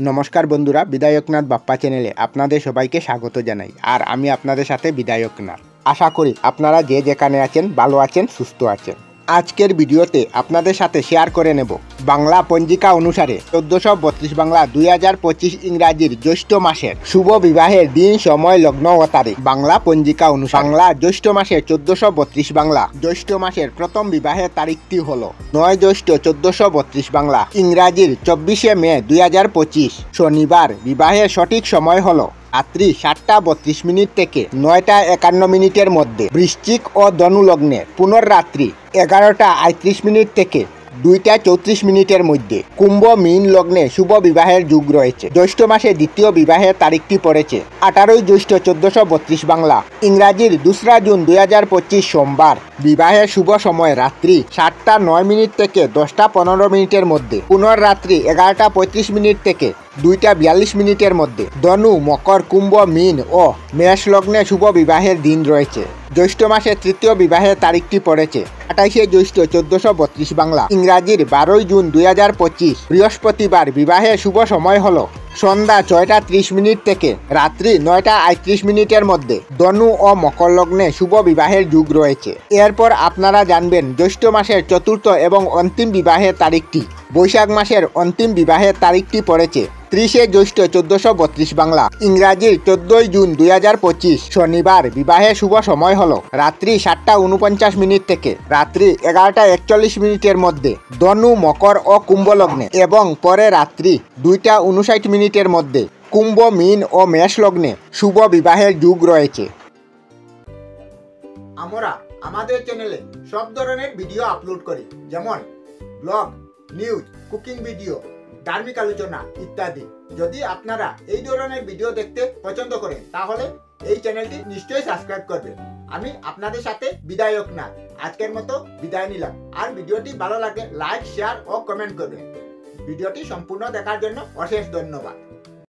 নমস্কার বন্ধুরা, বিধায়কনাথ বাপ্পা চ্যানেলে আপনাদের সবাইকে স্বাগত জানাই। আর আমি আপনাদের সাথে বিধায়কনাথ। আশা করি আপনারা যে যেখানে আছেন ভালো আছেন, সুস্থ আছেন। আজকের ভিডিওতে আপনাদের সাথে শেয়ার করে নেব বাংলা পঞ্জিকা অনুসারে 1432 বাংলা 2025 ইংরাজির জ্যৈষ্ঠ মাসের শুভ বিবাহের দিন, সময়, লগ্ন ও তারিখ। বাংলা পঞ্জিকা অনুসারে বাংলা জ্যৈষ্ঠ মাসের 1432 বাংলা জ্যৈষ্ঠ মাসের প্রথম বিবাহের তারিখটি হলো 9 জ্যৈষ্ঠ 1432 বাংলা, ইংরাজির 24 মে 2025 শনিবার। বিবাহের সঠিক সময় হলো রাত্রি 7:32 থেকে 9:51 মধ্যে বৃশ্চিক ও ধনু লগ্নে, পুনর্রাত্রি 11:38 থেকে 2:34 মধ্যে কুম্ভ মীন লগ্নে শুভ বিবাহের যুগ রয়েছে। জ্যৈষ্ঠ মাসে দ্বিতীয় বিবাহের তারিখটি পড়েছে 18 জ্যৈষ্ঠ 1432 বাংলা, ইংরাজির 2 জুন 2025 সোমবার। বিবাহের শুভ সময় রাত্রি 7:09 থেকে 10:15 মধ্যে, পুনর্রাত্রি 11:35 থেকে 2:42 মধ্যে। ধনু, মকর, কুম্ভ, মীন ও মেষ লগ্নে শুভ বিবাহের দিন রয়েছে। জ্যৈষ্ঠ মাসের তৃতীয় বিবাহের তারিখটি পড়েছে 28 জ্যৈষ্ঠ 1432 বাংলা, ইংরাজির 12 জুন 2025 বৃহস্পতিবার। বিবাহের শুভ সময় হলো সন্ধ্যা 6:30 থেকে রাত্রি 9:38 মধ্যে। ধনু ও মকর লগ্নে শুভ বিবাহের যুগ রয়েছে। এরপর আপনারা জানবেন জ্যৈষ্ঠ মাসের চতুর্থ এবং অন্তিম বিবাহের তারিখটি। বৈশাখ মাসের অন্তিম বিবাহের তারিখটি পড়েছে 30 জ্যৈষ্ঠ 1432 বাংলা, ইংরাজির 14 জুন 2025 শনিবার। বিবাহের শুভ সময় হলো রাত্রি 7:49 থেকে রাত্রি 11:41 মধ্যে ধনু, মকর ও কুম্ভ লগ্নে, এবং পরে রাত্রি 2:59 মধ্যে কুম্ভ, মীন ও মেষ লগ্নে শুভ বিবাহের যুগ রয়েছে। আমরা আমাদের চ্যানেলে সব ধরনের ভিডিও আপলোড করি, যেমন ব্লগ, নিউজ, কুকিং ভিডিও, ধার্মিক আলোচনা ইত্যাদি। যদি আপনারা এই ধরনের ভিডিও দেখতে পছন্দ করেন তাহলে এই চ্যানেলটি নিশ্চয়ই সাবস্ক্রাইব করবেন। আমি আপনাদের সাথে বিধায়কনাথ আজকের মতো বিদায় নিলাম। আর ভিডিওটি ভালো লাগে লাইক, শেয়ার ও কমেন্ট করবেন। ভিডিওটি সম্পূর্ণ দেখার জন্য অশেষ ধন্যবাদ।